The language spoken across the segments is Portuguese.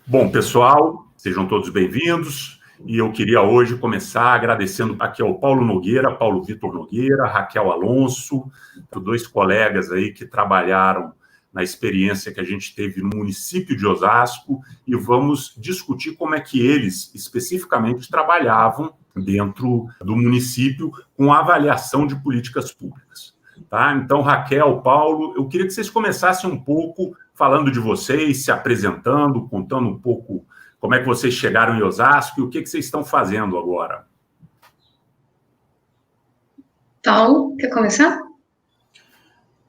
Bom, pessoal, sejam todos bem-vindos. E eu queria hoje começar agradecendo aqui ao Paulo Nogueira, Paulo Vitor Nogueira, Raquel Alonso, dois colegas aí que trabalharam na experiência que a gente teve no município de Osasco, e vamos discutir como é que eles, especificamente, trabalhavam dentro do município com a avaliação de políticas públicas. Tá? Então, Raquel, Paulo, eu queria que vocês começassem um pouco falando de vocês, se apresentando, contando um pouco como é que vocês chegaram em Osasco e o que vocês estão fazendo agora. Paulo, quer começar?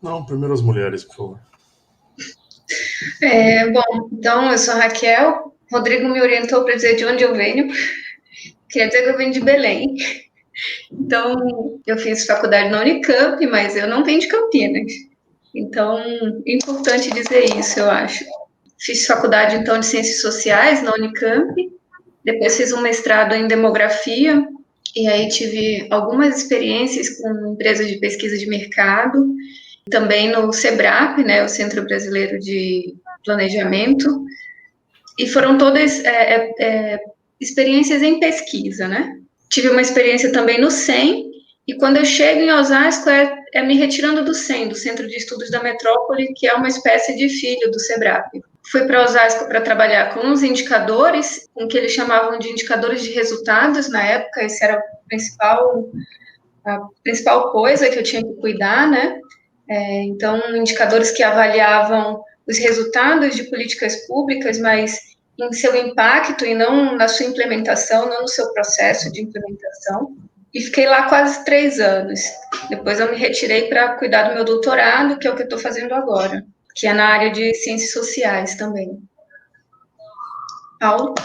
Não, primeiro as mulheres, por favor. Bom, então eu sou a Raquel. Rodrigo me orientou para dizer de onde eu venho. Queria dizer que eu venho de Belém. Então, eu fiz faculdade na Unicamp, mas eu não venho de Campinas. Então, é importante dizer isso, eu acho. Fiz faculdade, então, de Ciências Sociais na Unicamp. Depois fiz um mestrado em Demografia. E aí tive algumas experiências com empresas de pesquisa de mercado. Também no SEBRAP, né, o Centro Brasileiro de Planejamento. E foram todas experiências em pesquisa, né? Tive uma experiência também no CEM, e quando eu chego em Osasco é me retirando do CEM, do Centro de Estudos da Metrópole, que é uma espécie de filho do SEBRAP. Fui para Osasco para trabalhar com os indicadores, com o que eles chamavam de indicadores de resultados na época. Esse era a principal coisa que eu tinha que cuidar, né? Então, indicadores que avaliavam os resultados de políticas públicas, mas em seu impacto e não na sua implementação, não no seu processo de implementação. E fiquei lá quase 3 anos. Depois eu me retirei para cuidar do meu doutorado, que é o que eu estou fazendo agora, que é na área de ciências sociais também. Paulo?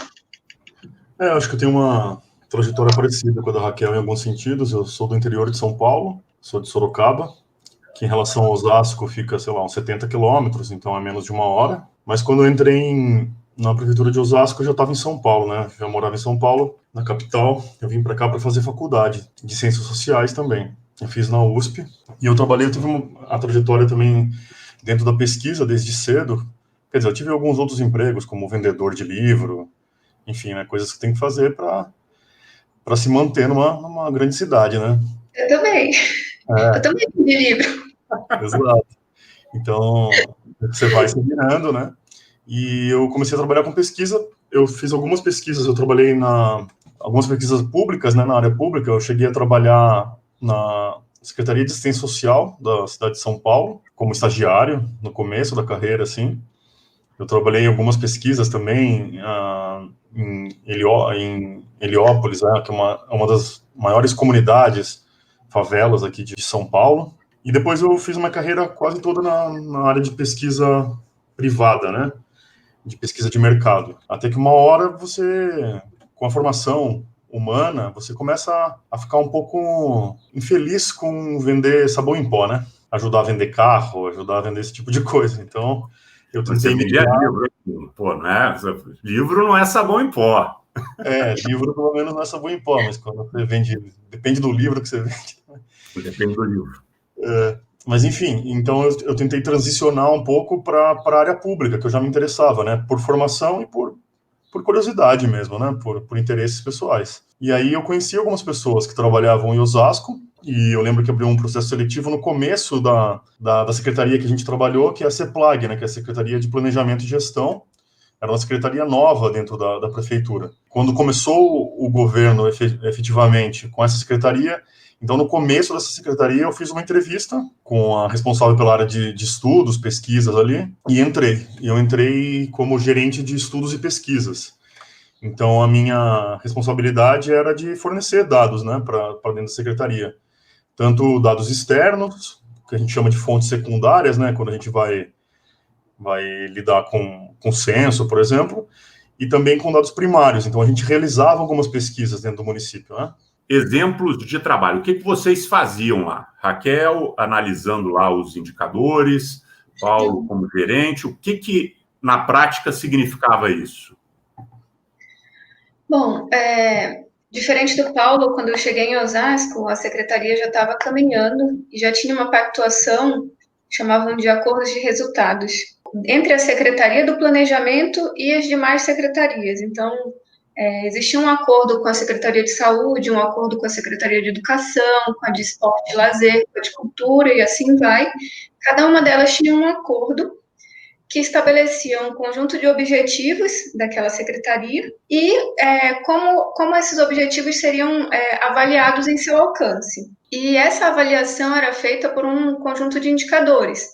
Eu acho que eu tenho uma trajetória parecida com a da Raquel em alguns sentidos. Eu sou do interior de São Paulo, sou de Sorocaba, que em relação ao Osasco fica, sei lá, uns 70 quilômetros, então é menos de 1 hora. Mas quando eu entrei na prefeitura de Osasco, eu já estava em São Paulo, né? Já morava em São Paulo, na capital. Eu vim para cá para fazer faculdade de Ciências Sociais também. Eu fiz na USP. E eu tive a trajetória também dentro da pesquisa desde cedo. Quer dizer, eu tive alguns outros empregos, como vendedor de livro, enfim, né? Coisas que tem que fazer para se manter numa grande cidade, né? Eu também. Eu também vendi livro. Exato. Então, você vai se virando, né? E eu comecei a trabalhar com pesquisa. Eu fiz algumas pesquisas, eu trabalhei algumas pesquisas públicas, né, na área pública. Eu cheguei a trabalhar na Secretaria de Assistência Social da cidade de São Paulo, como estagiário, no começo da carreira, assim. Eu trabalhei em algumas pesquisas também em Heliópolis, né, que é uma das maiores comunidades, favelas aqui de São Paulo. E depois eu fiz uma carreira quase toda na área de pesquisa privada, né? De pesquisa de mercado. Até que uma hora você, com a formação humana, você começa a ficar um pouco infeliz com vender sabão em pó, né? Ajudar a vender carro, ajudar a vender esse tipo de coisa. Então, eu tentei migrar. Livro, pô, não é? Livro não é sabão em pó. Livro pelo menos não é sabão em pó, mas quando você vende, depende do livro que você vende. Depende do livro. Mas, enfim, então eu tentei transicionar um pouco para a área pública, que eu já me interessava, né? Por formação e por curiosidade mesmo, né? Por interesses pessoais. E aí eu conheci algumas pessoas que trabalhavam em Osasco, e eu lembro que abriu um processo seletivo no começo da secretaria que a gente trabalhou, que é a CEPLAG, né? Que é a Secretaria de Planejamento e Gestão. Era uma secretaria nova dentro da prefeitura. Quando começou o governo efetivamente com essa secretaria, então, no começo dessa secretaria, eu fiz uma entrevista com a responsável pela área de estudos, pesquisas ali, e entrei. E eu entrei como gerente de estudos e pesquisas. Então, a minha responsabilidade era de fornecer dados, né, para dentro da secretaria. Tanto dados externos, que a gente chama de fontes secundárias, né, quando a gente vai lidar com censo, por exemplo, e também com dados primários. Então, a gente realizava algumas pesquisas dentro do município, né? Exemplos de trabalho. O que vocês faziam lá? Raquel, analisando lá os indicadores, Paulo como gerente. O que na prática significava isso? Bom, diferente do Paulo, quando eu cheguei em Osasco, a secretaria já estava caminhando e já tinha uma pactuação, chamavam de acordos de resultados. entre a Secretaria do Planejamento e as demais secretarias. Então, existia um acordo com a Secretaria de Saúde, um acordo com a Secretaria de Educação, com a de Esporte e Lazer, com a de Cultura, e assim vai. Cada uma delas tinha um acordo que estabelecia um conjunto de objetivos daquela secretaria e como esses objetivos seriam avaliados em seu alcance. E essa avaliação era feita por um conjunto de indicadores.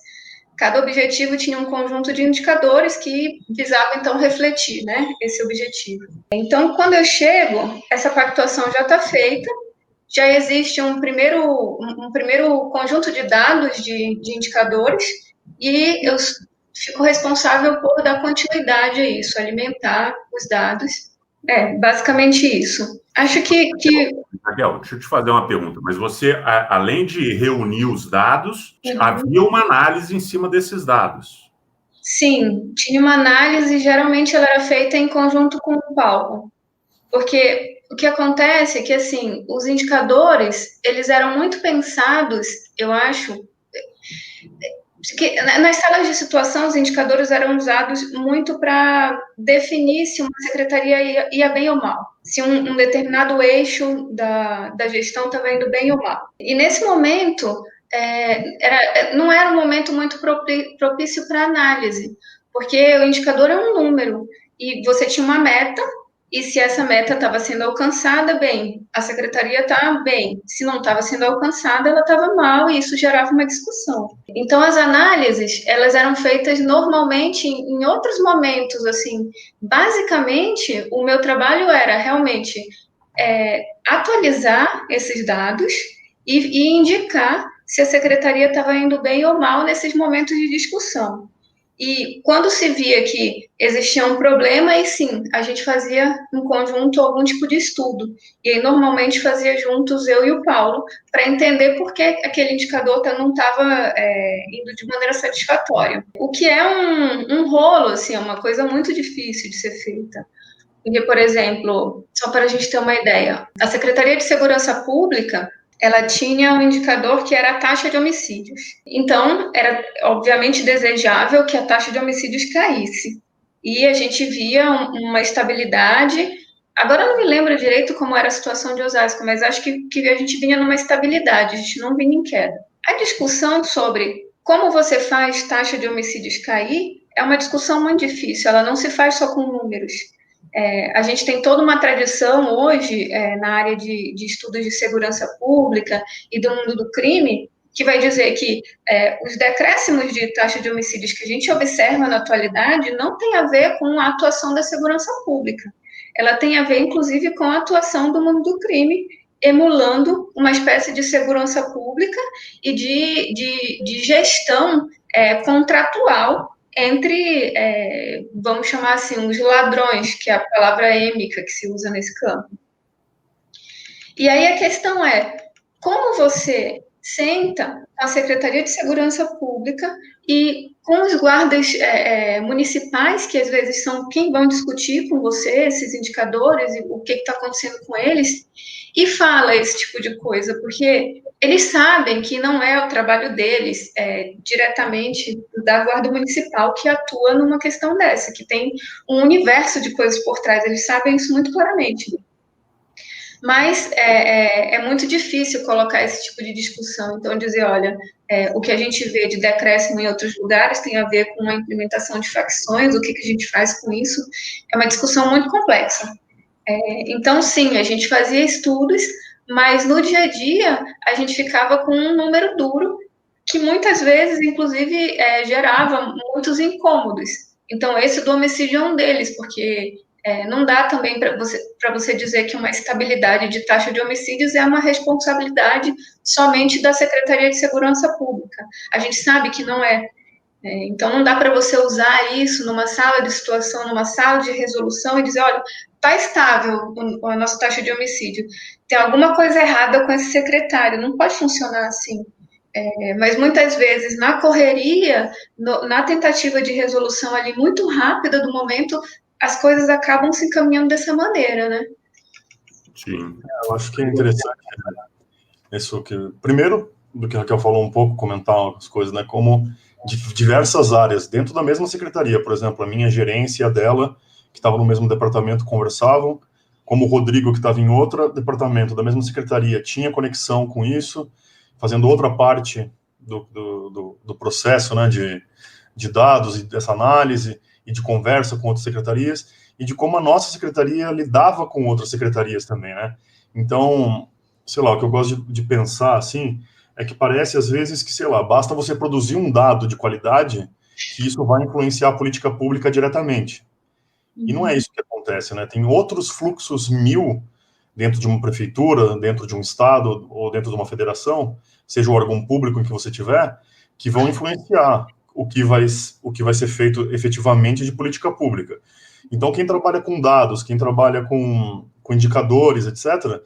Cada objetivo tinha um conjunto de indicadores que visavam, então, refletir, né, esse objetivo. Então, quando eu chego, essa pactuação já está feita, já existe um primeiro conjunto de dados de indicadores, e eu fico responsável por dar continuidade a isso, alimentar os dados. Basicamente isso. Acho que... Raquel, deixa eu te fazer uma pergunta, mas você, além de reunir os dados, havia uma análise em cima desses dados? Sim, tinha uma análise, geralmente ela era feita em conjunto com o Paulo, porque o que acontece é que, assim, os indicadores, eles eram muito pensados, eu acho, que nas salas de situação, os indicadores eram usados muito para definir se uma secretaria ia bem ou mal, se um determinado eixo da gestão estava indo bem ou mal. E nesse momento, não era um momento muito propício para análise, porque o indicador é um número, e você tinha uma meta, e se essa meta estava sendo alcançada, bem, a secretaria está bem. Se não estava sendo alcançada, ela estava mal, e isso gerava uma discussão. Então, as análises, elas eram feitas normalmente em outros momentos, assim. Basicamente, o meu trabalho era realmente atualizar esses dados e indicar se a secretaria estava indo bem ou mal nesses momentos de discussão. E quando se via que existia um problema, aí sim, a gente fazia em conjunto algum tipo de estudo. E aí, normalmente, fazia juntos eu e o Paulo, para entender por que aquele indicador não estava indo de maneira satisfatória. O que é um rolo, assim, é uma coisa muito difícil de ser feita. Porque, por exemplo, só para a gente ter uma ideia, a Secretaria de Segurança Pública, ela tinha um indicador que era a taxa de homicídios. Então, era obviamente desejável que a taxa de homicídios caísse. E a gente via uma estabilidade. Agora eu não me lembro direito como era a situação de Osasco, mas acho que a gente vinha numa estabilidade, a gente não vinha em queda. A discussão sobre como você faz taxa de homicídios cair é uma discussão muito difícil, ela não se faz só com números. A gente tem toda uma tradição hoje na área de estudos de segurança pública e do mundo do crime, que vai dizer que os decréscimos de taxa de homicídios que a gente observa na atualidade não tem a ver com a atuação da segurança pública. Ela tem a ver, inclusive, com a atuação do mundo do crime, emulando uma espécie de segurança pública e de gestão contratual entre, vamos chamar assim, os ladrões, que é a palavra êmica que se usa nesse campo. E aí a questão é, como você senta a Secretaria de Segurança Pública e com os guardas municipais, que às vezes são quem vão discutir com você esses indicadores e o que está acontecendo com eles, e fala esse tipo de coisa, porque eles sabem que não é o trabalho deles diretamente da Guarda Municipal que atua numa questão dessa, que tem um universo de coisas por trás, eles sabem isso muito claramente. Mas é muito difícil colocar esse tipo de discussão, então dizer, olha, o que a gente vê de decréscimo em outros lugares tem a ver com a implementação de facções, o que a gente faz com isso, é uma discussão muito complexa. Então, sim, a gente fazia estudos, mas no dia a dia a gente ficava com um número duro que muitas vezes, inclusive, gerava muitos incômodos. Então, esse do homicídio é um deles, porque não dá também para você dizer que uma estabilidade de taxa de homicídios é uma responsabilidade somente da Secretaria de Segurança Pública. A gente sabe que não é. Então, não dá para você usar isso numa sala de situação, numa sala de resolução e dizer, olha, está estável a nossa taxa de homicídio. Tem alguma coisa errada com esse secretário. Não pode funcionar assim. Mas muitas vezes, na correria, na tentativa de resolução ali muito rápida do momento, as coisas acabam se encaminhando dessa maneira, né? Sim. Eu acho que é interessante isso que... Primeiro, do que a Raquel falou um pouco, comentar as coisas, né? Como de diversas áreas dentro da mesma secretaria. Por exemplo, a minha gerência e a dela, que estavam no mesmo departamento, conversavam, como o Rodrigo, que estava em outro departamento da mesma secretaria, tinha conexão com isso, fazendo outra parte do processo, né, de dados e dessa análise e de conversa com outras secretarias, e de como a nossa secretaria lidava com outras secretarias também, né? Então, sei lá, o que eu gosto de pensar, assim, é que parece, às vezes, que, sei lá, basta você produzir um dado de qualidade que isso vai influenciar a política pública diretamente. E não é isso que acontece, né? Tem outros fluxos mil dentro de uma prefeitura, dentro de um estado ou dentro de uma federação, seja o órgão público em que você tiver, que vão influenciar o que vai ser feito efetivamente de política pública. Então, quem trabalha com dados, quem trabalha com indicadores, etc.,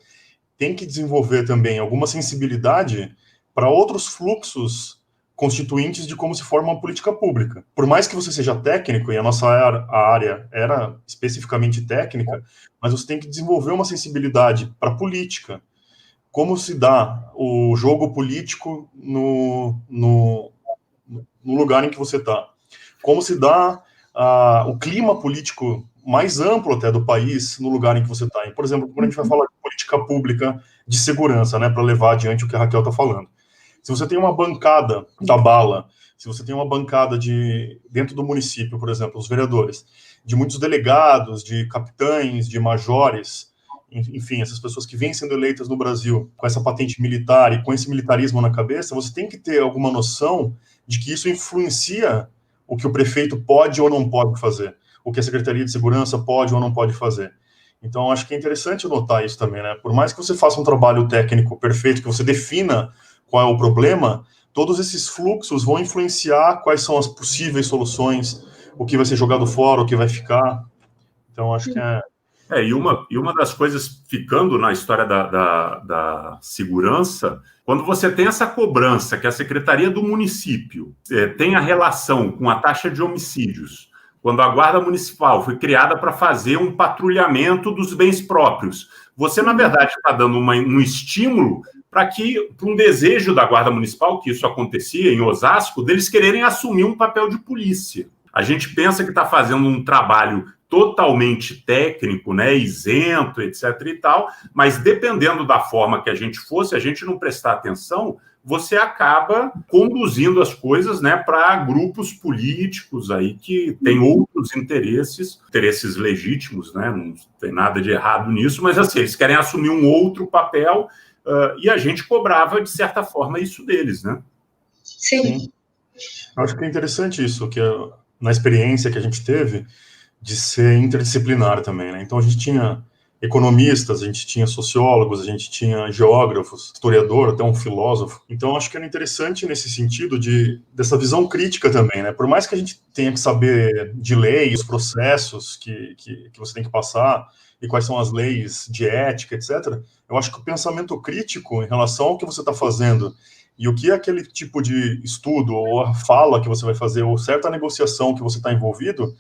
tem que desenvolver também alguma sensibilidade para outros fluxos constituintes de como se forma uma política pública. Por mais que você seja técnico, e a nossa área era especificamente técnica, mas você tem que desenvolver uma sensibilidade para a política. Como se dá o jogo político no lugar em que você está? Como se dá o clima político mais amplo até do país no lugar em que você está? Por exemplo, quando a gente vai falar de política pública de segurança, né, para levar adiante o que a Raquel está falando. Se você tem uma bancada da bala, se você tem uma bancada dentro do município, por exemplo, os vereadores, de muitos delegados, de capitães, de majores, enfim, essas pessoas que vêm sendo eleitas no Brasil com essa patente militar e com esse militarismo na cabeça, você tem que ter alguma noção de que isso influencia o que o prefeito pode ou não pode fazer, o que a Secretaria de Segurança pode ou não pode fazer. Então, acho que é interessante notar isso também, né? Por mais que você faça um trabalho técnico perfeito, que você defina qual é o problema, todos esses fluxos vão influenciar quais são as possíveis soluções, o que vai ser jogado fora, o que vai ficar. Então, acho que e uma das coisas, ficando na história da segurança, quando você tem essa cobrança que a Secretaria do Município tem a relação com a taxa de homicídios, quando a Guarda Municipal foi criada para fazer um patrulhamento dos bens próprios, você, na verdade, está dando um estímulo para um desejo da Guarda Municipal, que isso acontecia em Osasco, deles quererem assumir um papel de polícia. A gente pensa que está fazendo um trabalho totalmente técnico, né, isento, etc. e tal, mas dependendo da forma que a gente for, se a gente não prestar atenção, você acaba conduzindo as coisas, né, para grupos políticos aí que têm outros interesses legítimos, né, não tem nada de errado nisso, mas assim, eles querem assumir um outro papel e a gente cobrava, de certa forma, isso deles, né? Sim. Eu acho que é interessante isso, que na experiência que a gente teve, de ser interdisciplinar também, né? Então, a gente tinha economistas, a gente tinha sociólogos, a gente tinha geógrafos, historiador, até um filósofo. Então, acho que era interessante nesse sentido dessa visão crítica também, né? Por mais que a gente tenha que saber de lei, os processos que você tem que passar, e quais são as leis de ética, etc., eu acho que o pensamento crítico em relação ao que você está fazendo e o que é aquele tipo de estudo, ou a fala que você vai fazer, ou certa negociação que você está envolvido,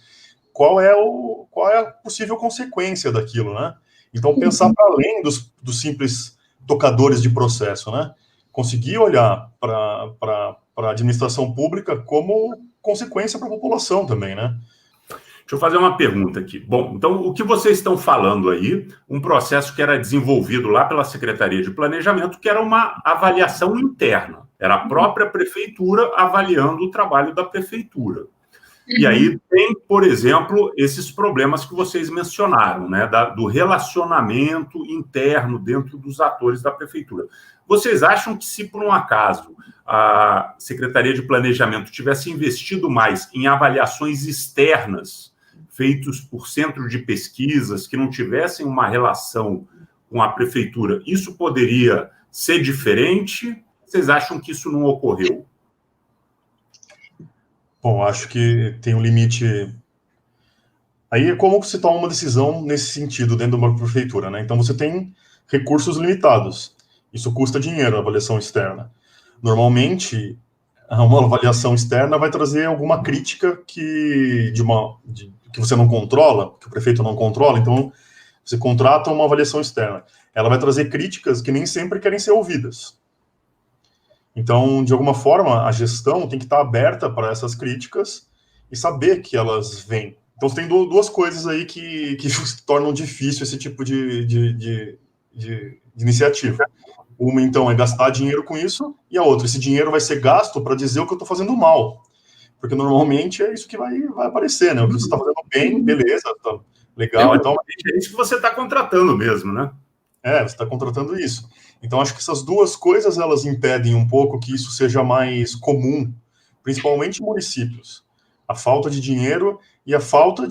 qual é a possível consequência daquilo, né? Então, pensar para além dos simples tocadores de processo, né? Conseguir olhar para a administração pública como consequência para a população também, né? Deixa eu fazer uma pergunta aqui. Bom, então, o que vocês estão falando aí, um processo que era desenvolvido lá pela Secretaria de Planejamento, que era uma avaliação interna. Era a própria prefeitura avaliando o trabalho da prefeitura. E aí tem, por exemplo, esses problemas que vocês mencionaram, né, do relacionamento interno dentro dos atores da prefeitura. Vocês acham que se, por um acaso, a Secretaria de Planejamento tivesse investido mais em avaliações externas, feitos por centro de pesquisas, que não tivessem uma relação com a prefeitura, isso poderia ser diferente? Vocês acham que isso não ocorreu? Bom, acho que tem um limite. Aí é como você toma uma decisão nesse sentido dentro de uma prefeitura, né? Então você tem recursos limitados. Isso custa dinheiro, a avaliação externa. Normalmente, uma avaliação externa vai trazer alguma crítica que você não controla, que o prefeito não controla, então você contrata uma avaliação externa. Ela vai trazer críticas que nem sempre querem ser ouvidas. Então, de alguma forma, a gestão tem que estar aberta para essas críticas e saber que elas vêm. Então, tem duas coisas aí que tornam difícil esse tipo de iniciativa. Uma, então, é gastar dinheiro com isso, e a outra, esse dinheiro vai ser gasto para dizer o que eu estou fazendo mal. Porque normalmente é isso que vai aparecer, né? O que você está fazendo bem, beleza, tá legal. Então, é isso que você está contratando mesmo, né? você está contratando isso. Então, acho que essas duas coisas, elas impedem um pouco que isso seja mais comum, principalmente em municípios. A falta de dinheiro e a falta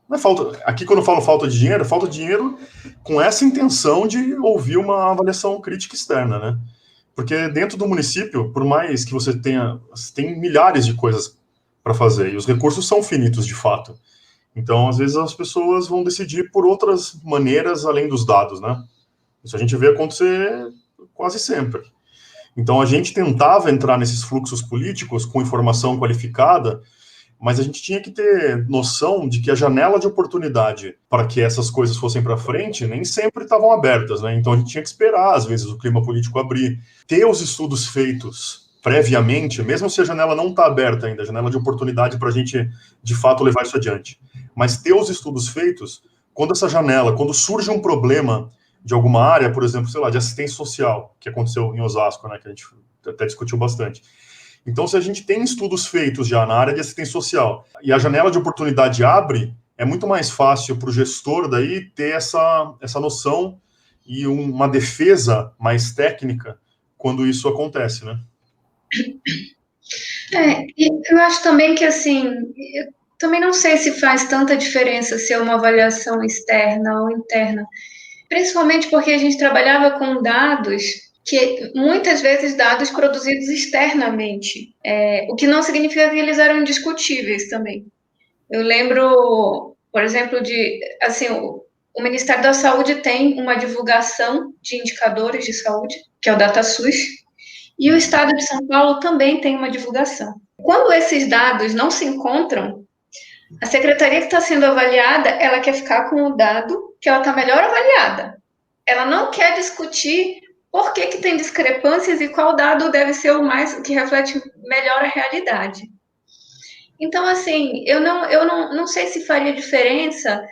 não é falta... Aqui, quando eu falo falta de dinheiro com essa intenção de ouvir uma avaliação crítica externa, né? Porque dentro do município, por mais que você tem milhares de coisas para fazer, e os recursos são finitos, de fato. Então, às vezes, as pessoas vão decidir por outras maneiras além dos dados, né? Isso a gente vê acontecer quase sempre. Então, a gente tentava entrar nesses fluxos políticos com informação qualificada, mas a gente tinha que ter noção de que a janela de oportunidade para que essas coisas fossem para frente nem sempre estavam abertas, né? Então, a gente tinha que esperar, às vezes, o clima político abrir. Ter os estudos feitos previamente, mesmo se a janela não está aberta ainda, a janela de oportunidade para a gente, de fato, levar isso adiante. Mas ter os estudos feitos, quando surge um problema de alguma área, por exemplo, sei lá, de assistência social, que aconteceu em Osasco, né, que a gente até discutiu bastante. Então, se a gente tem estudos feitos já na área de assistência social e a janela de oportunidade abre, é muito mais fácil para o gestor daí ter essa noção e uma defesa mais técnica quando isso acontece, né? E eu acho também que, assim, eu também não sei se faz tanta diferença se é uma avaliação externa ou interna, principalmente porque a gente trabalhava com dados que, muitas vezes, dados produzidos externamente, o que não significa que eles eram indiscutíveis também. Eu lembro, por exemplo, assim, o Ministério da Saúde tem uma divulgação de indicadores de saúde, que é o DataSUS, e o Estado de São Paulo também tem uma divulgação. Quando esses dados não se encontram, a secretaria que está sendo avaliada, ela quer ficar com o dado que ela está melhor avaliada. Ela não quer discutir por que tem discrepâncias e qual dado deve ser o que reflete melhor a realidade. Então, assim, eu não sei se faria diferença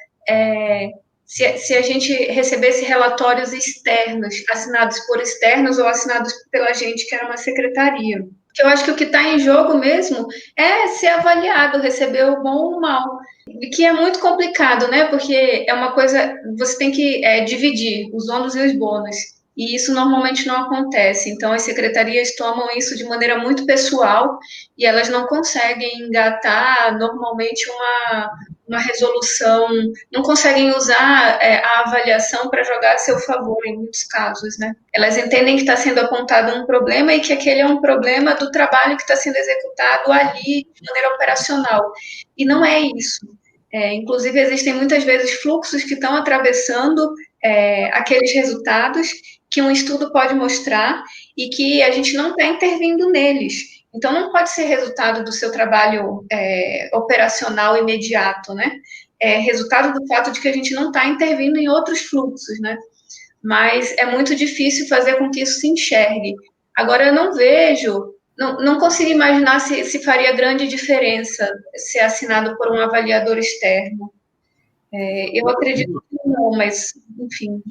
se a gente recebesse relatórios externos, assinados por externos ou assinados pela gente, que era uma secretaria. Porque eu acho que o que está em jogo mesmo é ser avaliado, receber o bom ou o mal. E que é muito complicado, né? Porque é uma coisa, você tem que dividir os ônus e os bônus. E isso normalmente não acontece. Então, as secretarias tomam isso de maneira muito pessoal e elas não conseguem engatar normalmente uma resolução, não conseguem usar a avaliação para jogar a seu favor em muitos casos, né? Elas entendem que está sendo apontado um problema e que aquele é um problema do trabalho que está sendo executado ali de maneira operacional. E não é isso. Inclusive, existem muitas vezes fluxos que estão atravessando aqueles resultados que um estudo pode mostrar e que a gente não está intervindo neles. Então, não pode ser resultado do seu trabalho operacional imediato, né? É resultado do fato de que a gente não está intervindo em outros fluxos, né? Mas é muito difícil fazer com que isso se enxergue. Agora, eu não consigo imaginar se faria grande diferença ser assinado por um avaliador externo. Eu acredito que não, mas, enfim.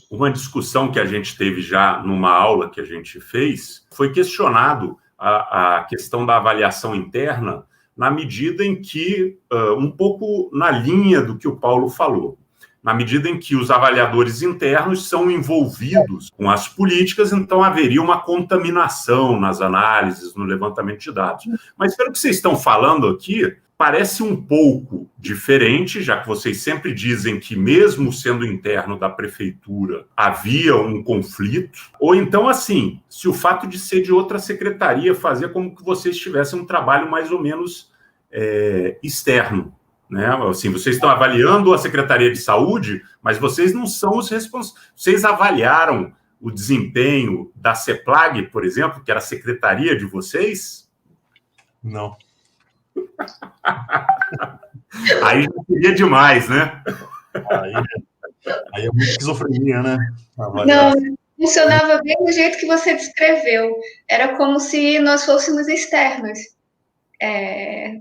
Uma discussão que a gente teve já numa aula que a gente fez, foi questionado a questão da avaliação interna, na medida em que, um pouco na linha do que o Paulo falou, na medida em que os avaliadores internos são envolvidos com as políticas, então haveria uma contaminação nas análises, no levantamento de dados. Mas pelo que vocês estão falando aqui, parece um pouco diferente, já que vocês sempre dizem que, mesmo sendo interno da prefeitura, havia um conflito. Ou então, assim, se o fato de ser de outra secretaria fazia como que vocês tivessem um trabalho mais ou menos externo, né? Assim, vocês estão avaliando a Secretaria de Saúde, mas vocês não são os responsáveis. Vocês avaliaram o desempenho da CEPLAG, por exemplo, que era a secretaria de vocês? Não. Aí já seria demais, né? Aí é muita esquizofrenia, né? Não, Funcionava bem do jeito que você descreveu. Era como se nós fôssemos externos.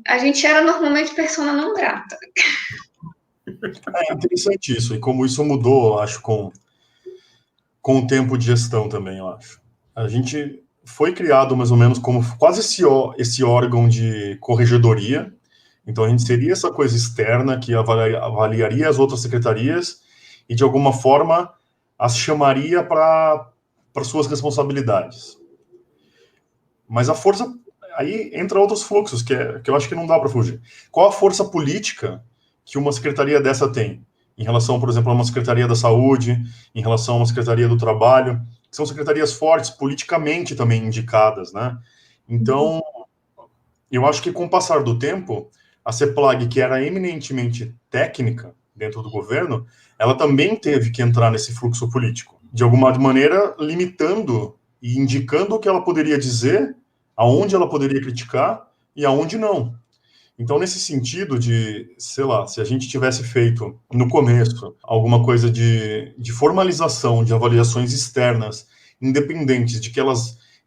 A gente era normalmente persona não grata. É interessante isso, e como isso mudou, eu acho, com o tempo de gestão também, eu acho. A gente foi criado mais ou menos como quase esse órgão de corregedoria. Então, a gente seria essa coisa externa que avaliaria as outras secretarias e, de alguma forma, as chamaria para suas responsabilidades. Mas a força... Aí entra outros fluxos, que eu acho que não dá para fugir. Qual a força política que uma secretaria dessa tem? Em relação, por exemplo, a uma secretaria da saúde, em relação a uma secretaria do trabalho, que são secretarias fortes, politicamente também indicadas, né? Então, eu acho que com o passar do tempo, a CEPLAG, que era eminentemente técnica dentro do governo, ela também teve que entrar nesse fluxo político, de alguma maneira limitando e indicando o que ela poderia dizer, aonde ela poderia criticar e aonde não. Então, nesse sentido de, sei lá, se a gente tivesse feito no começo alguma coisa de formalização de avaliações externas independentes, de que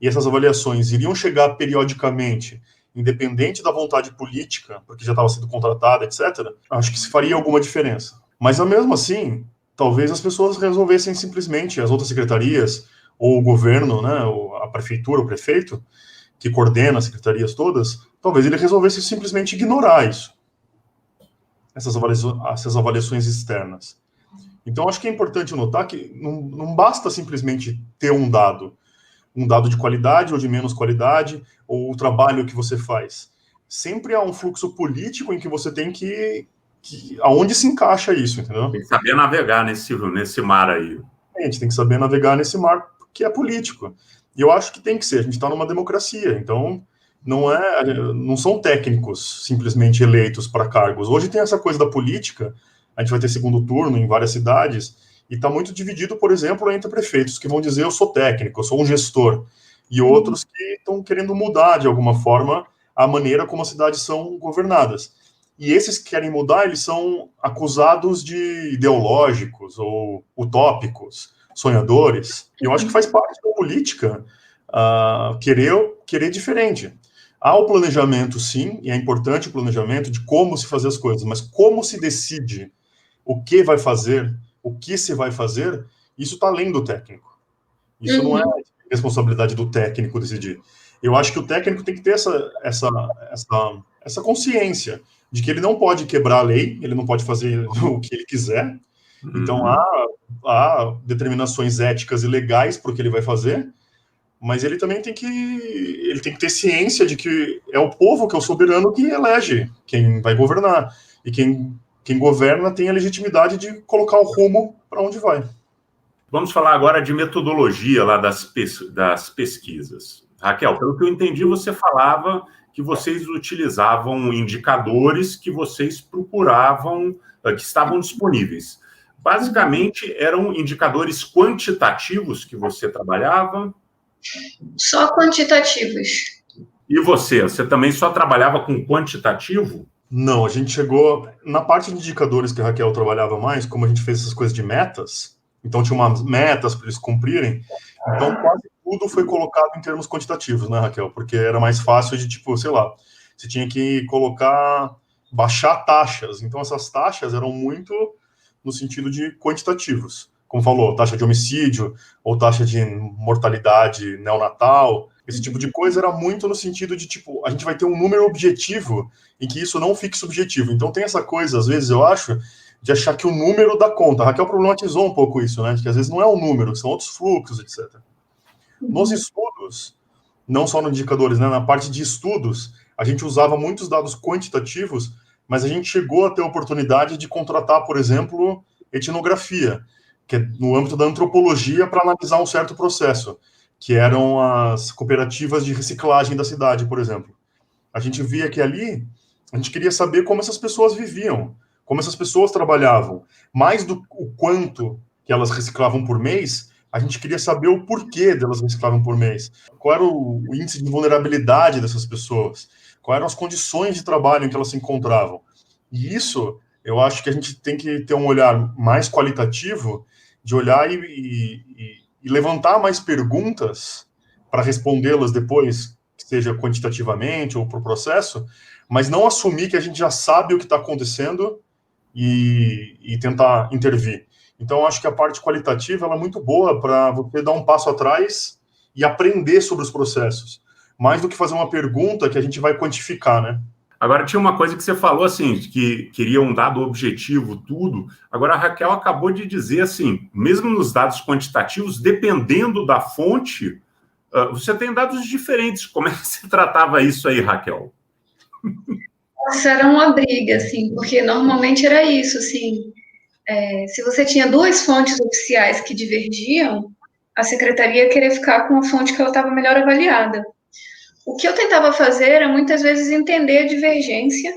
essas avaliações iriam chegar periodicamente, independente da vontade política, porque já estava sendo contratada, etc., acho que se faria alguma diferença. Mas, mesmo assim, talvez as pessoas resolvessem simplesmente, as outras secretarias, ou o governo, né, ou a prefeitura, o prefeito, que coordena as secretarias todas, talvez ele resolvesse simplesmente ignorar isso, essas avaliações externas. Então, acho que é importante notar que não basta simplesmente ter um dado de qualidade ou de menos qualidade, ou o trabalho que você faz. Sempre há um fluxo político em que você tem que aonde se encaixa isso, entendeu? Tem que saber navegar nesse mar aí. A gente tem que saber navegar nesse mar que é político. E eu acho que tem que ser. A gente está numa democracia, então não são técnicos simplesmente eleitos para cargos. Hoje tem essa coisa da política, a gente vai ter segundo turno em várias cidades, e está muito dividido, por exemplo, entre prefeitos que vão dizer eu sou técnico, eu sou um gestor, e outros que estão querendo mudar, de alguma forma, a maneira como as cidades são governadas. E esses que querem mudar, eles são acusados de ideológicos ou utópicos, sonhadores. E eu acho que faz parte da política querer diferente. Há o planejamento, sim, e é importante o planejamento de como se fazer as coisas, mas como se decide o que vai fazer, o que se vai fazer, isso está além do técnico. Isso não é responsabilidade do técnico decidir. Eu acho que o técnico tem que ter essa consciência de que ele não pode quebrar a lei, ele não pode fazer o que ele quiser. Então, há determinações éticas e legais para o que ele vai fazer, mas ele também tem que ter ciência de que é o povo que é o soberano que elege quem vai governar. E quem governa tem a legitimidade de colocar o rumo para onde vai. Vamos falar agora de metodologia lá das pesquisas. Raquel, pelo que eu entendi, você falava que vocês utilizavam indicadores que vocês procuravam, que estavam disponíveis. Basicamente, eram indicadores quantitativos que você trabalhava? Só quantitativos. E você também só trabalhava com quantitativo? Não, a gente chegou... Na parte de indicadores que a Raquel trabalhava mais, como a gente fez essas coisas de metas, então tinha umas metas para eles cumprirem, então quase tudo foi colocado em termos quantitativos, né, Raquel? Porque era mais fácil de, tipo, sei lá, você tinha que baixar taxas. Então essas taxas eram muito no sentido de quantitativos. Como falou, taxa de homicídio ou taxa de mortalidade neonatal, esse tipo de coisa era muito no sentido de, tipo, a gente vai ter um número objetivo em que isso não fique subjetivo. Então tem essa coisa, às vezes, eu acho, de achar que o número dá conta. A Raquel problematizou um pouco isso, né? De que às vezes não é o número, são outros fluxos, etc. Nos estudos, não só nos indicadores, né? Na parte de estudos, a gente usava muitos dados quantitativos, mas a gente chegou a ter a oportunidade de contratar, por exemplo, etnografia, que é no âmbito da antropologia, para analisar um certo processo, que eram as cooperativas de reciclagem da cidade, por exemplo. A gente via que ali, a gente queria saber como essas pessoas viviam, como essas pessoas trabalhavam. Mais do o quanto que elas reciclavam por mês, a gente queria saber o porquê delas reciclavam por mês. Qual era o índice de vulnerabilidade dessas pessoas? Quais eram as condições de trabalho em que elas se encontravam? E isso, eu acho que a gente tem que ter um olhar mais qualitativo, de olhar e e levantar mais perguntas para respondê-las depois, seja quantitativamente ou para o processo, mas não assumir que a gente já sabe o que está acontecendo e tentar intervir. Então, acho que a parte qualitativa ela é muito boa para você dar um passo atrás e aprender sobre os processos, mais do que fazer uma pergunta que a gente vai quantificar, né? Agora, tinha uma coisa que você falou, assim, que queria um dado objetivo, tudo. Agora, a Raquel acabou de dizer, assim, mesmo nos dados quantitativos, dependendo da fonte, você tem dados diferentes. Como é que você tratava isso aí, Raquel? Nossa, era uma briga, assim, porque normalmente era isso, assim, se você tinha duas fontes oficiais que divergiam, a secretaria ia querer ficar com a fonte que ela estava melhor avaliada. O que eu tentava fazer era, muitas vezes, entender a divergência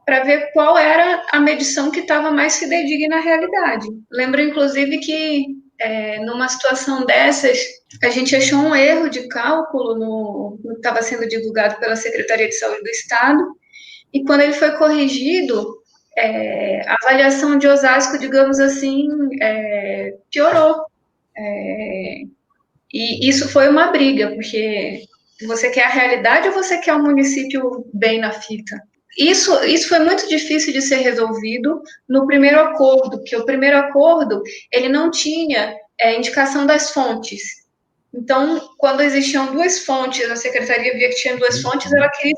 para ver qual era a medição que estava mais fidedigna à realidade. Lembro, inclusive, que numa situação dessas, a gente achou um erro de cálculo no que estava sendo divulgado pela Secretaria de Saúde do Estado, e quando ele foi corrigido, a avaliação de Osasco, digamos assim, piorou. E isso foi uma briga, porque você quer a realidade ou você quer o município bem na fita? Isso foi muito difícil de ser resolvido no primeiro acordo, porque o primeiro acordo ele não tinha indicação das fontes. Então, quando existiam duas fontes, a secretaria via que tinha duas fontes, ela queria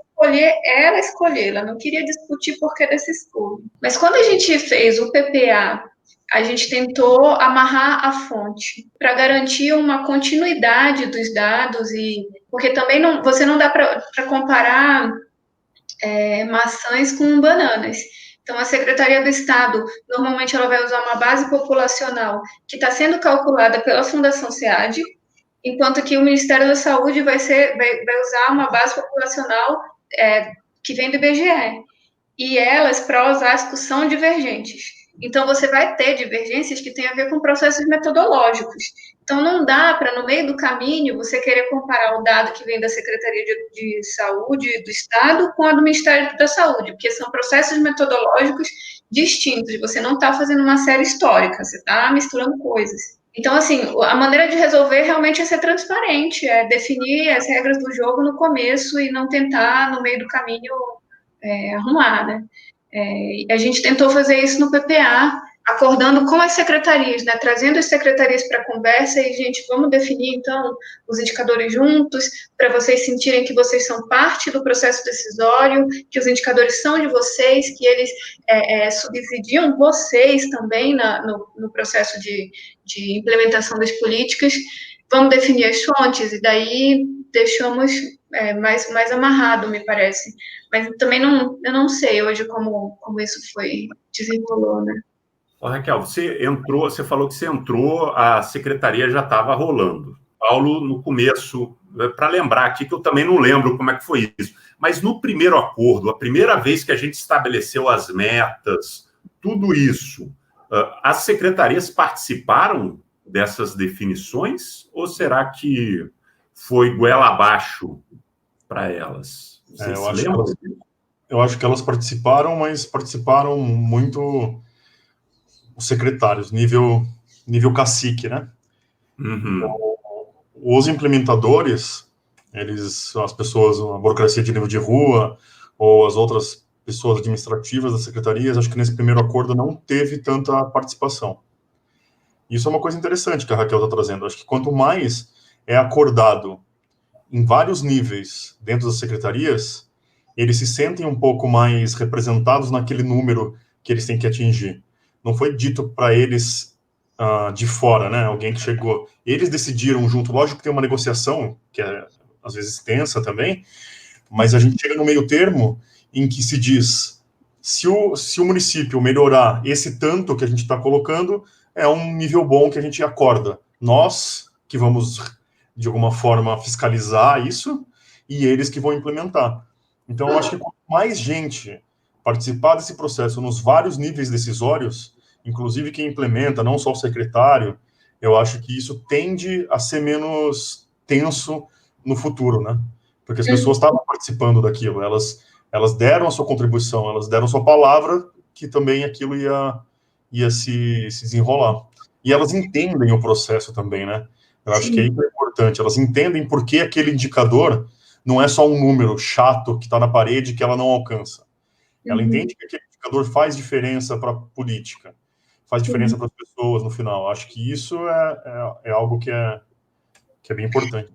escolher, ela não queria discutir por que dessa escolha. Mas quando a gente fez o PPA, a gente tentou amarrar a fonte para garantir uma continuidade dos dados, porque também você não dá para comparar maçãs com bananas. Então, a Secretaria do Estado, normalmente ela vai usar uma base populacional que está sendo calculada pela Fundação SEAD, enquanto que o Ministério da Saúde vai usar uma base populacional que vem do IBGE. E elas, para Osasco, são divergentes. Então, você vai ter divergências que têm a ver com processos metodológicos. Então, não dá para, no meio do caminho, você querer comparar o dado que vem da Secretaria de Saúde do Estado com a do Ministério da Saúde, porque são processos metodológicos distintos. Você não está fazendo uma série histórica, você está misturando coisas. Então, assim, a maneira de resolver realmente é ser transparente, é definir as regras do jogo no começo e não tentar, no meio do caminho, arrumar, né? A gente tentou fazer isso no PPA, acordando com as secretarias, né? Trazendo as secretarias para a conversa e, gente, vamos definir, então, os indicadores juntos, para vocês sentirem que vocês são parte do processo decisório, que os indicadores são de vocês, que eles subsidiam vocês também no processo de implementação das políticas. Vamos definir as fontes, e daí deixamos mais amarrado, me parece. Mas também eu não sei hoje como isso desenrolou, né? Raquel, você falou que você entrou, a secretaria já estava rolando. Paulo, no começo, para lembrar aqui, que eu também não lembro como é que foi isso, mas no primeiro acordo, a primeira vez que a gente estabeleceu as metas, tudo isso, as secretarias participaram dessas definições, ou será que foi goela abaixo para elas? Eu acho que elas participaram, mas participaram muito os secretários, nível cacique, né? Uhum. Então, os implementadores, as pessoas, a burocracia de nível de rua, ou as outras pessoas administrativas das secretarias, acho que nesse primeiro acordo não teve tanta participação. Isso é uma coisa interessante que a Raquel está trazendo. Acho que quanto mais é acordado em vários níveis dentro das secretarias, eles se sentem um pouco mais representados naquele número que eles têm que atingir. Não foi dito para eles de fora, né? Alguém que chegou. Eles decidiram junto. Lógico que tem uma negociação, que é às vezes tensa também, mas a gente chega no meio termo em que se diz, se o município melhorar esse tanto que a gente está colocando, é um nível bom que a gente acorda. Nós que vamos, de alguma forma, fiscalizar isso, e eles que vão implementar. Então, eu acho que quanto mais gente participar desse processo nos vários níveis decisórios, inclusive quem implementa, não só o secretário, eu acho que isso tende a ser menos tenso no futuro, né? Porque as pessoas estavam participando daquilo, elas deram a sua contribuição, elas deram a sua palavra, que também aquilo ia se desenrolar. E elas entendem o processo também, né? Eu acho que é importante. Elas entendem por que aquele indicador não é só um número chato que está na parede que ela não alcança. Ela entende que aquele indicador faz diferença para a política, faz diferença para as pessoas no final. Acho que isso é algo que é bem importante.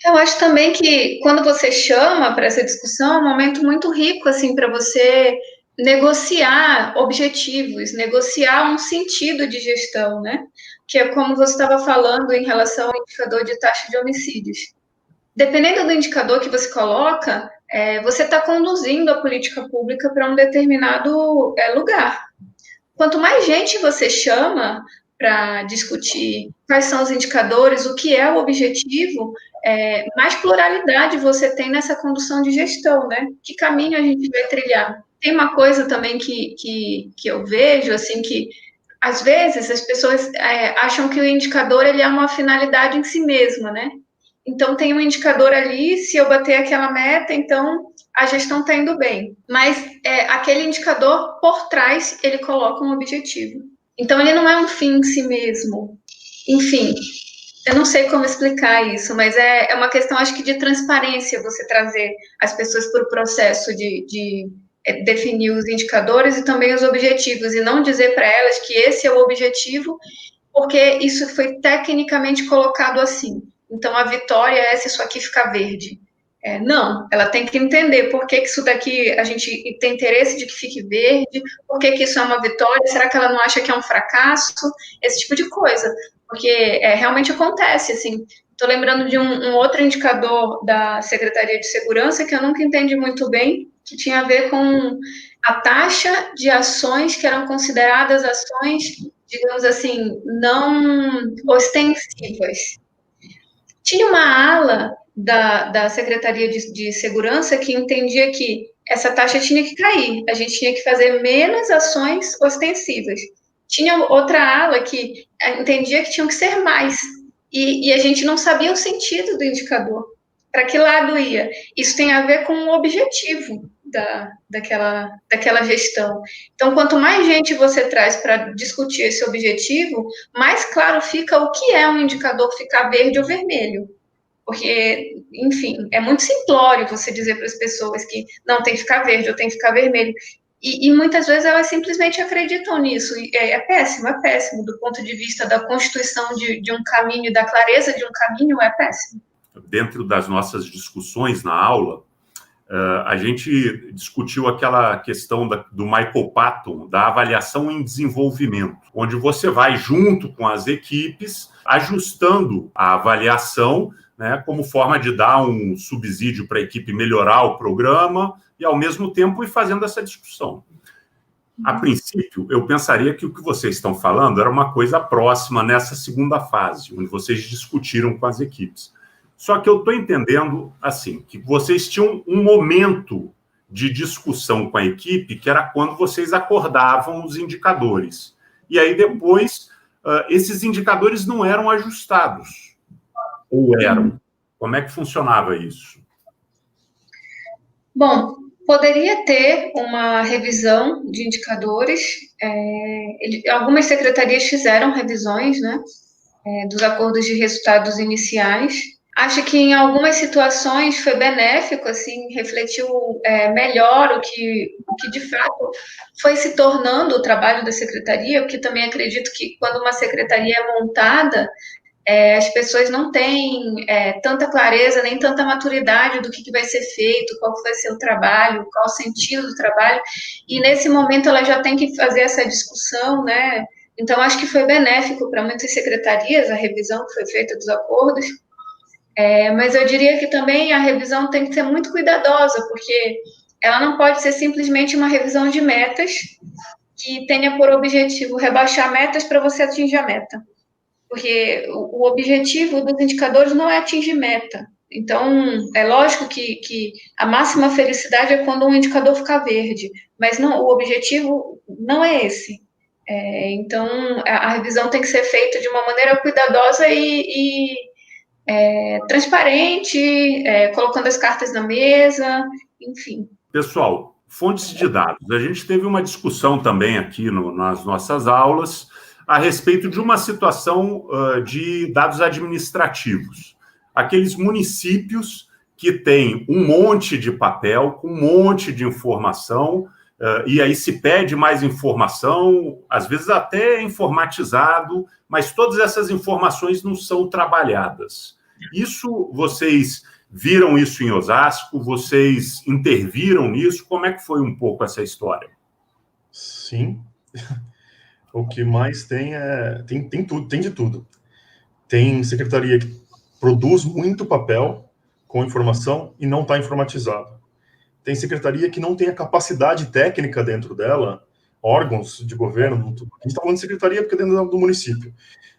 Eu acho também que quando você chama para essa discussão, é um momento muito rico assim para você negociar objetivos, negociar um sentido de gestão, né? Que é como você estava falando em relação ao indicador de taxa de homicídios. Dependendo do indicador que você coloca, você está conduzindo a política pública para um determinado lugar. Quanto mais gente você chama para discutir quais são os indicadores, o que é o objetivo, mais pluralidade você tem nessa condução de gestão, né? Que caminho a gente vai trilhar? Tem uma coisa também que eu vejo, assim, que às vezes as pessoas acham que o indicador ele é uma finalidade em si mesma, né? Então tem um indicador ali, se eu bater aquela meta, então a gestão está indo bem. Mas aquele indicador, por trás, ele coloca um objetivo. Então ele não é um fim em si mesmo. Enfim, eu não sei como explicar isso, mas é uma questão, acho que, de transparência, você trazer as pessoas para o processo de definir os indicadores e também os objetivos, e não dizer para elas que esse é o objetivo, porque isso foi tecnicamente colocado assim. Então, a vitória é se isso aqui ficar verde. Não, ela tem que entender por que isso daqui a gente tem interesse de que fique verde, por que isso é uma vitória, será que ela não acha que é um fracasso? Esse tipo de coisa, porque realmente acontece, assim. Estou lembrando de um outro indicador da Secretaria de Segurança que eu nunca entendi muito bem, que tinha a ver com a taxa de ações que eram consideradas ações, digamos assim, não ostensivas. Tinha uma ala da Secretaria de Segurança que entendia que essa taxa tinha que cair, a gente tinha que fazer menos ações ostensivas. Tinha outra ala que entendia que tinham que ser mais, e a gente não sabia o sentido do indicador. Para que lado ia? Isso tem a ver com o objetivo daquela gestão. Então, quanto mais gente você traz para discutir esse objetivo, mais claro fica o que é um indicador ficar verde ou vermelho. Porque, enfim, é muito simplório você dizer para as pessoas que não tem que ficar verde ou tem que ficar vermelho. E muitas vezes elas simplesmente acreditam nisso. E é péssimo. Do ponto de vista da constituição de um caminho, da clareza de um caminho, é péssimo. Dentro das nossas discussões na aula, a gente discutiu aquela questão do Michael Patton, da avaliação em desenvolvimento, onde você vai junto com as equipes, ajustando a avaliação, né, como forma de dar um subsídio para a equipe melhorar o programa e, ao mesmo tempo, ir fazendo essa discussão. A princípio, eu pensaria que o que vocês estão falando era uma coisa próxima nessa segunda fase, onde vocês discutiram com as equipes. Só que eu estou entendendo, assim, que vocês tinham um momento de discussão com a equipe, que era quando vocês acordavam os indicadores. E aí, depois, esses indicadores não eram ajustados. Ou eram? Como é que funcionava isso? Bom, poderia ter uma revisão de indicadores. Algumas secretarias fizeram revisões, né, dos acordos de resultados iniciais. Acho que em algumas situações foi benéfico, assim, refletiu melhor o que de fato foi se tornando o trabalho da secretaria, porque também acredito que quando uma secretaria é montada, as pessoas não têm tanta clareza, nem tanta maturidade do que vai ser feito, qual vai ser o trabalho, qual o sentido do trabalho, e nesse momento ela já tem que fazer essa discussão, né? Então, acho que foi benéfico para muitas secretarias a revisão que foi feita dos acordos, mas eu diria que também a revisão tem que ser muito cuidadosa, porque ela não pode ser simplesmente uma revisão de metas que tenha por objetivo rebaixar metas para você atingir a meta. Porque o objetivo dos indicadores não é atingir meta. Então, é lógico que a máxima felicidade é quando um indicador ficar verde, mas não, o objetivo não é esse. Então, a revisão tem que ser feita de uma maneira cuidadosa e transparente, colocando as cartas na mesa, enfim. Pessoal, fontes de dados. A gente teve uma discussão também aqui nas nossas aulas a respeito de uma situação de dados administrativos. Aqueles municípios que têm um monte de papel, com um monte de informação, e aí se pede mais informação, às vezes até informatizado, mas todas essas informações não são trabalhadas. Isso, vocês viram isso em Osasco? Vocês interviram nisso? Como é que foi um pouco essa história? Sim. O que mais tem tem tudo, tem de tudo. Tem secretaria que produz muito papel com informação e não está informatizado. Tem secretaria que não tem a capacidade técnica dentro dela, órgãos de governo, a gente está falando de secretaria porque é dentro do município,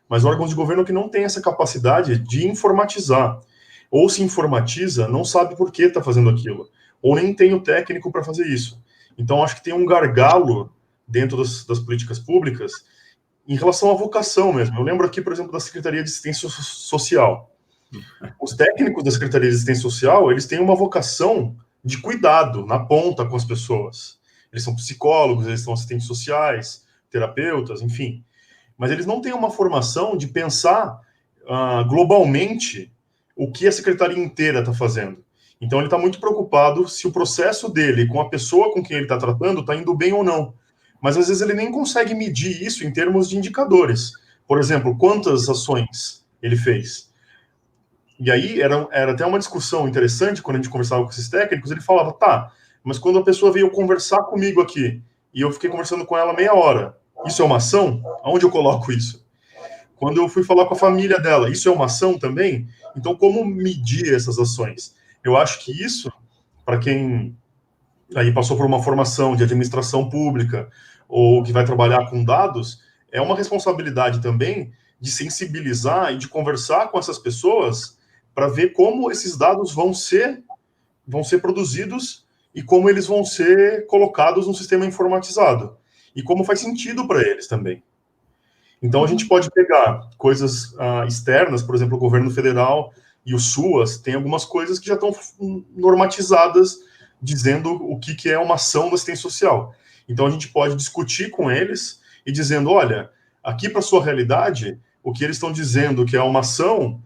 mas órgãos de governo que não tem essa capacidade de informatizar. Ou se informatiza, não sabe por que está fazendo aquilo, ou nem tem o técnico para fazer isso. Então, acho que tem um gargalo dentro das políticas públicas em relação à vocação mesmo. Eu lembro aqui, por exemplo, da Secretaria de Assistência Social. Os técnicos da Secretaria de Assistência Social, eles têm uma vocação de cuidado na ponta com as pessoas. Eles são psicólogos, eles são assistentes sociais, terapeutas, enfim. Mas eles não têm uma formação de pensar globalmente o que a secretaria inteira está fazendo. Então, ele está muito preocupado se o processo dele com a pessoa com quem ele está tratando está indo bem ou não. Mas, às vezes, ele nem consegue medir isso em termos de indicadores. Por exemplo, quantas ações ele fez. E aí, era até uma discussão interessante, quando a gente conversava com esses técnicos, ele falava, tá, mas quando a pessoa veio conversar comigo aqui, e eu fiquei conversando com ela meia hora, isso é uma ação? Aonde eu coloco isso? Quando eu fui falar com a família dela, isso é uma ação também? Então, como medir essas ações? Eu acho que isso, para quem aí passou por uma formação de administração pública ou que vai trabalhar com dados, é uma responsabilidade também de sensibilizar e de conversar com essas pessoas para ver como esses dados vão ser produzidos e como eles vão ser colocados no sistema informatizado. E como faz sentido para eles também. Então, a gente pode pegar coisas externas, por exemplo, o governo federal e o SUAS, tem algumas coisas que já estão normatizadas, dizendo o que é uma ação da assistência social. Então, a gente pode discutir com eles e dizendo, olha, aqui para a sua realidade, o que eles estão dizendo que é uma ação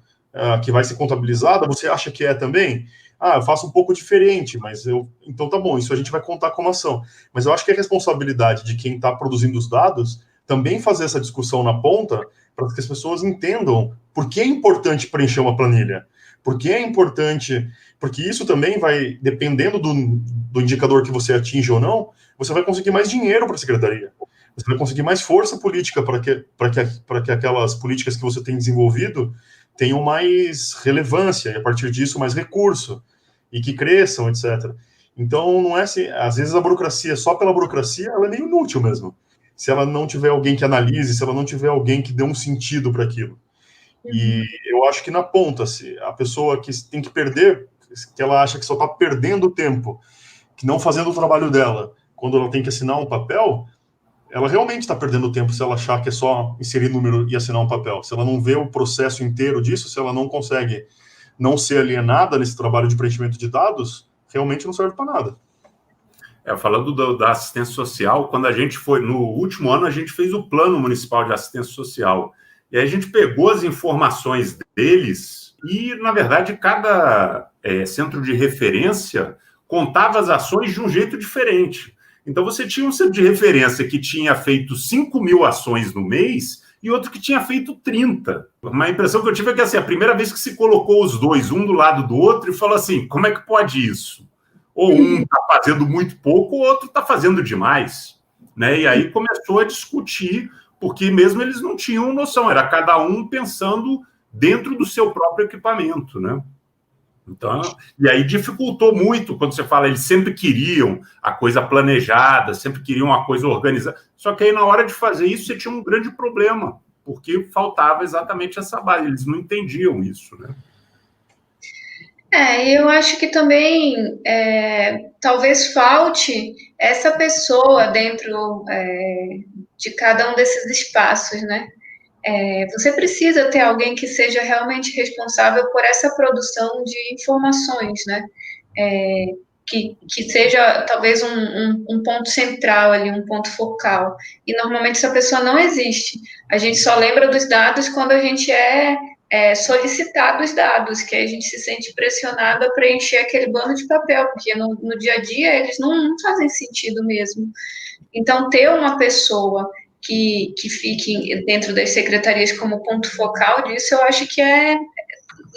que vai ser contabilizada, você acha que é também? Eu faço um pouco diferente, mas então tá bom, isso a gente vai contar como ação. Mas eu acho que é responsabilidade de quem está produzindo os dados também fazer essa discussão na ponta para que as pessoas entendam por que é importante preencher uma planilha, por que é importante, porque isso também vai, dependendo do indicador que você atinge ou não, você vai conseguir mais dinheiro para a secretaria, você vai conseguir mais força política para que aquelas políticas que você tem desenvolvido tenham mais relevância, e a partir disso mais recurso, e que cresçam, etc. Então, não é assim, às vezes a burocracia, só pela burocracia, ela é meio inútil mesmo. Se ela não tiver alguém que analise, se ela não tiver alguém que dê um sentido para aquilo. E eu acho que na ponta, se a pessoa que tem que perder, que ela acha que só está perdendo tempo, que não fazendo o trabalho dela, quando ela tem que assinar um papel, ela realmente está perdendo tempo se ela achar que é só inserir número e assinar um papel. Se ela não vê o processo inteiro disso, se ela não consegue não ser alienada nesse trabalho de preenchimento de dados, realmente não serve para nada. Falando da assistência social, quando a gente foi, no último ano, a gente fez o Plano Municipal de Assistência Social. E aí a gente pegou as informações deles e, na verdade, cada centro de referência contava as ações de um jeito diferente. Então, você tinha um centro de referência que tinha feito 5.000 ações no mês e outro que tinha feito 30. Uma impressão que eu tive é que, assim, a primeira vez que se colocou os dois, um do lado do outro, e falou assim, como é que pode isso? Ou um está fazendo muito pouco, o outro está fazendo demais. Né? E aí começou a discutir, porque mesmo eles não tinham noção, era cada um pensando dentro do seu próprio equipamento. Né? Então, e aí dificultou muito quando você fala, eles sempre queriam a coisa planejada, sempre queriam a coisa organizada. Só que aí, na hora de fazer isso, você tinha um grande problema, porque faltava exatamente essa base, eles não entendiam isso. Né? Eu acho que também talvez falte essa pessoa dentro de cada um desses espaços, né? Você precisa ter alguém que seja realmente responsável por essa produção de informações, né? que seja talvez um ponto central ali, um ponto focal. E normalmente essa pessoa não existe. A gente só lembra dos dados quando a gente é solicitado os dados, que a gente se sente pressionado a preencher aquele bando de papel, porque no dia a dia eles não fazem sentido mesmo. Então, ter uma pessoa que fique dentro das secretarias como ponto focal disso, eu acho que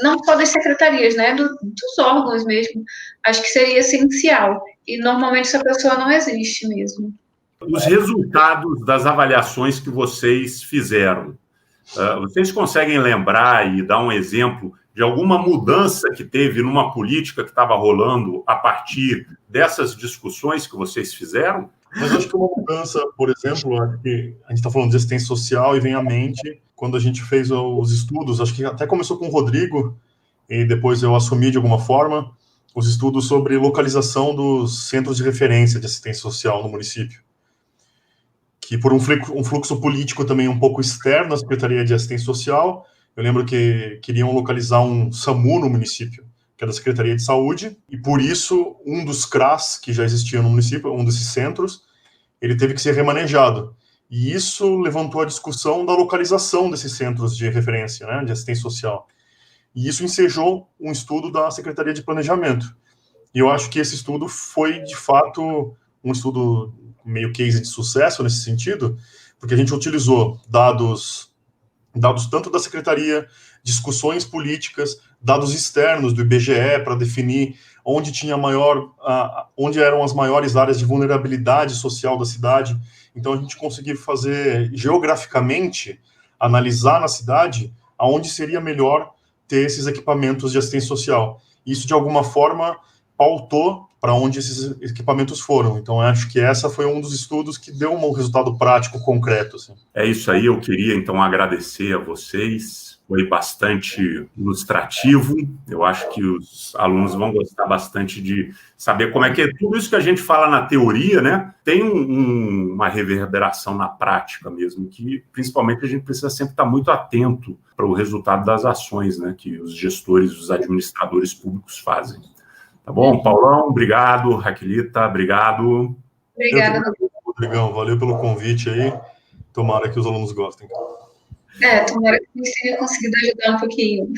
não só das secretarias, né, dos órgãos mesmo, acho que seria essencial. E normalmente essa pessoa não existe mesmo. Os resultados das avaliações que vocês fizeram, vocês conseguem lembrar e dar um exemplo de alguma mudança que teve numa política que estava rolando a partir dessas discussões que vocês fizeram? Mas acho que uma mudança, por exemplo, acho que a gente está falando de assistência social e vem à mente quando a gente fez os estudos, acho que até começou com o Rodrigo e depois eu assumi de alguma forma, os estudos sobre localização dos centros de referência de assistência social no município. Que por um fluxo político também um pouco externo à Secretaria de Assistência Social, eu lembro que queriam localizar um SAMU no município, que é da Secretaria de Saúde, e por isso um dos CRAS que já existiam no município, um desses centros, ele teve que ser remanejado. E isso levantou a discussão da localização desses centros de referência, né, de assistência social. E isso ensejou um estudo da Secretaria de Planejamento. E eu acho que esse estudo foi, de fato, um estudo meio case de sucesso nesse sentido, porque a gente utilizou dados tanto da Secretaria, discussões políticas, dados externos do IBGE para definir onde onde eram as maiores áreas de vulnerabilidade social da cidade. Então a gente conseguiu fazer geograficamente, analisar na cidade aonde seria melhor ter esses equipamentos de assistência social. Isso de alguma forma pautou para onde esses equipamentos foram. Então, acho que essa foi um dos estudos que deu um resultado prático, concreto. Assim. É isso aí, eu queria, então, agradecer a vocês. Foi bastante ilustrativo. Eu acho que os alunos vão gostar bastante de saber como é que tudo isso que a gente fala na teoria, né, tem uma reverberação na prática mesmo, que, principalmente, a gente precisa sempre estar muito atento para o resultado das ações, né, que os gestores, os administradores públicos fazem. Tá bom, Paulão, obrigado. Raquelita, obrigado. Obrigada, Rodrigão. Valeu pelo convite aí. Tomara que os alunos gostem. Tomara que a gente tenha conseguido ajudar um pouquinho.